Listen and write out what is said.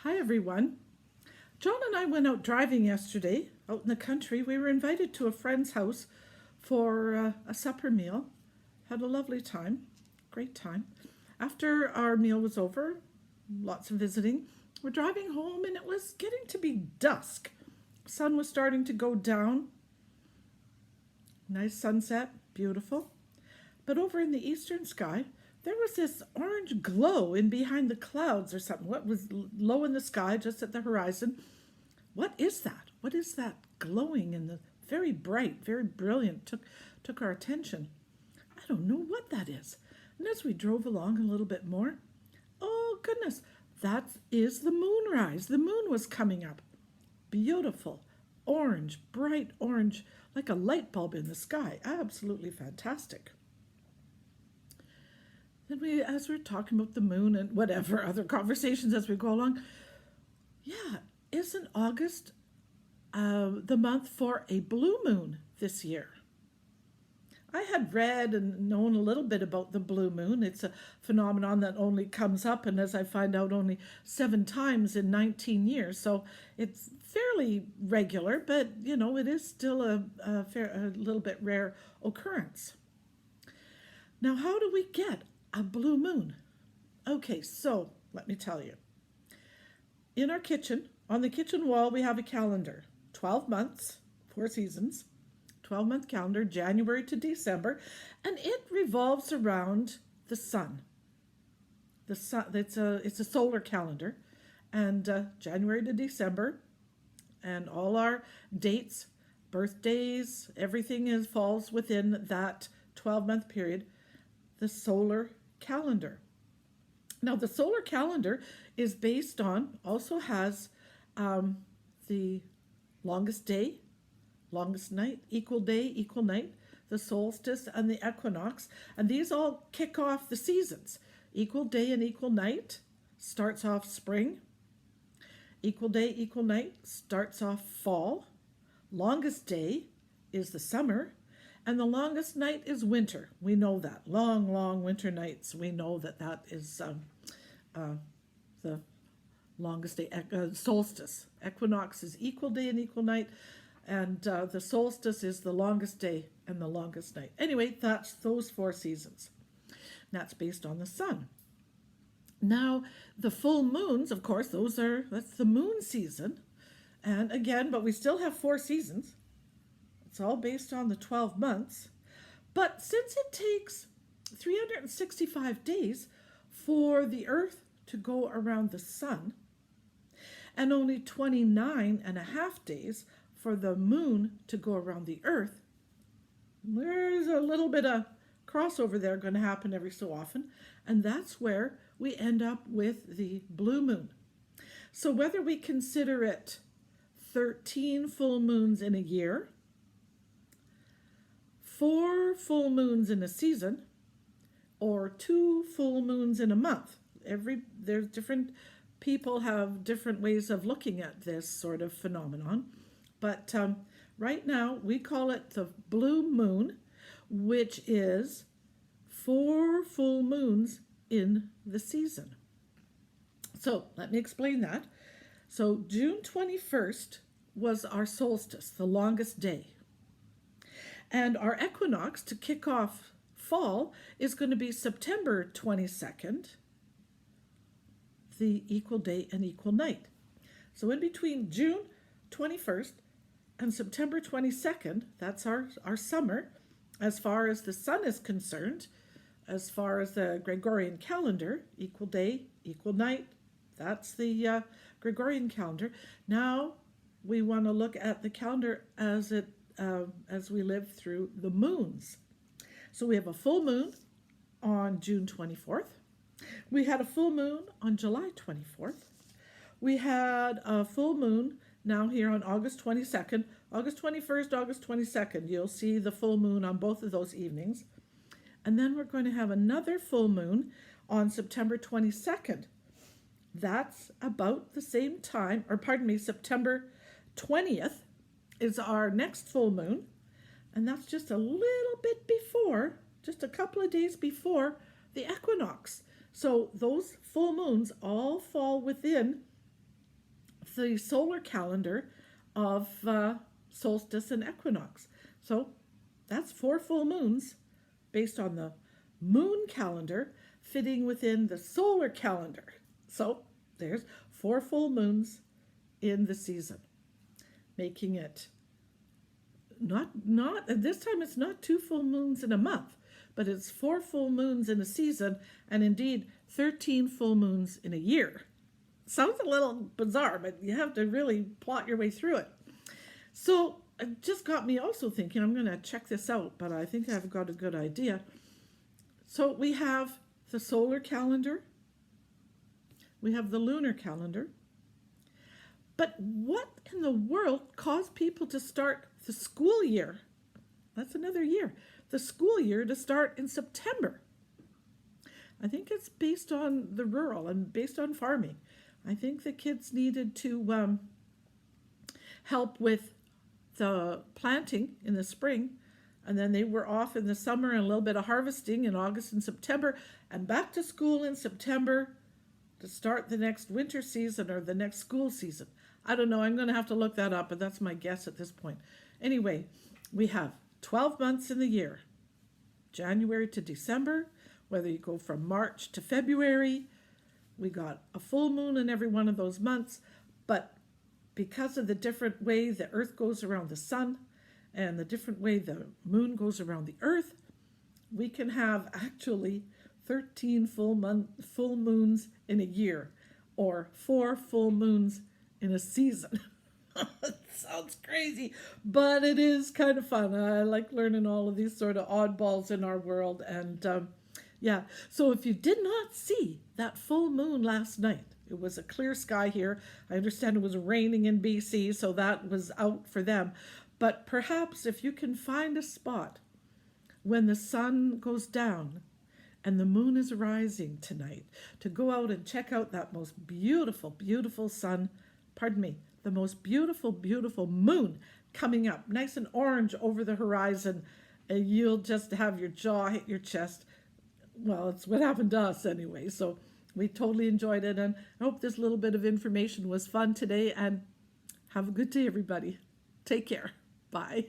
Hi, everyone. John and I went out driving yesterday out in the country. We were invited to a friend's house for a supper meal. Had a lovely time, great time. After our meal was over, lots of visiting, we're driving home and it was getting to be dusk. Sun was starting to go down. Nice sunset, beautiful. But over in the eastern sky, there was this orange glow in behind the clouds or something. What was low in the sky, just at the horizon? What is that? What is that glowing in the very bright, very brilliant? Took our attention. I don't know what that is. And as we drove along a little bit more, oh goodness, that is the moonrise. The moon was coming up. Beautiful, orange, bright orange, like a light bulb in the sky. Absolutely fantastic. Then as we're talking about the moon and whatever other conversations as we go along, yeah, isn't August the month for a blue moon this year? I had read and known a little bit about the blue moon. It's a phenomenon that only comes up, and as I find out, only 7 times in 19 years. So it's fairly regular, but it is still a little bit rare occurrence. Now, how do we get a blue moon? Okay, so let me tell you. In our kitchen, on the kitchen wall, we have a calendar. 12 months, 4 seasons, 12-month calendar, January to December, and it revolves around the sun. The sun, it's a solar calendar, and January to December, and all our dates, birthdays, everything falls within that 12-month period, the solar calendar. Now, the solar calendar is based on, also has the longest day, longest night, equal day, equal night, the solstice, and the equinox. And these all kick off the seasons. Equal day and equal night starts off spring. Equal day, equal night starts off fall. Longest day is the summer. And the longest night is winter. We know that. Long, long winter nights. We know that is the longest day. Solstice. Equinox is equal day and equal night. And the solstice is the longest day and the longest night. Anyway, that's those 4 seasons. And that's based on the sun. Now, the full moons, of course, that's the moon season. And again, but we still have 4 seasons. It's all based on the 12 months. But since it takes 365 days for the Earth to go around the sun, and only 29 and a half days for the moon to go around the Earth, there's a little bit of crossover there going to happen every so often, and that's where we end up with the blue moon. So whether we consider it 13 full moons in a year, 4 full moons in a season, or 2 full moons in a month. There's different people have different ways of looking at this sort of phenomenon. But right now we call it the blue moon, which is 4 full moons in the season. So let me explain that. So June 21st was our solstice, the longest day. And our equinox to kick off fall is going to be September 22nd, the equal day and equal night. So in between June 21st and September 22nd, that's our summer, as far as the sun is concerned, as far as the Gregorian calendar, equal day, equal night, that's the Gregorian calendar. Now we want to look at the calendar as we live through the moons. So we have a full moon on June 24th. We had a full moon on July 24th. We had a full moon now here on August 22nd. August 21st, August 22nd. You'll see the full moon on both of those evenings. And then we're going to have another full moon on September 22nd. That's about the same time, September 20th is our next full moon, and that's just a little bit before, just a couple of days before the equinox. So those full moons all fall within the solar calendar of solstice and equinox. So that's 4 full moons based on the moon calendar fitting within the solar calendar. So there's 4 full moons in the season, making it not this time it's not 2 full moons in a month, but it's 4 full moons in a season, and indeed 13 full moons in a year. Sounds a little bizarre, but you have to really plot your way through it. So it just got me also thinking, I'm going to check this out, but I think I've got a good idea. So we have the solar calendar, we have the lunar calendar, but what in the world caused people to start the school year? That's another year. The school year to start in September. I think it's based on the rural and based on farming. I think the kids needed to help with the planting in the spring, and then they were off in the summer and a little bit of harvesting in August and September, and back to school in September to start the next winter season or the next school season. I don't know. I'm going to have to look that up, but that's my guess at this point. Anyway, we have 12 months in the year, January to December, whether you go from March to February. We got a full moon in every one of those months, but because of the different way the earth goes around the sun and the different way the moon goes around the earth, we can have actually 13 full moons in a year, or 4 full moons in a season. It sounds crazy, but it is kind of fun. I like learning all of these sort of oddballs in our world. And yeah, so if you did not see that full moon last night, it was a clear sky here. I understand it was raining in BC, so that was out for them. But perhaps if you can find a spot when the sun goes down and the moon is rising tonight, to go out and check out that most beautiful, beautiful the most beautiful, beautiful moon coming up, nice and orange over the horizon, and you'll just have your jaw hit your chest. Well, it's what happened to us anyway, so we totally enjoyed it, and I hope this little bit of information was fun today, and have a good day, everybody. Take care. Bye.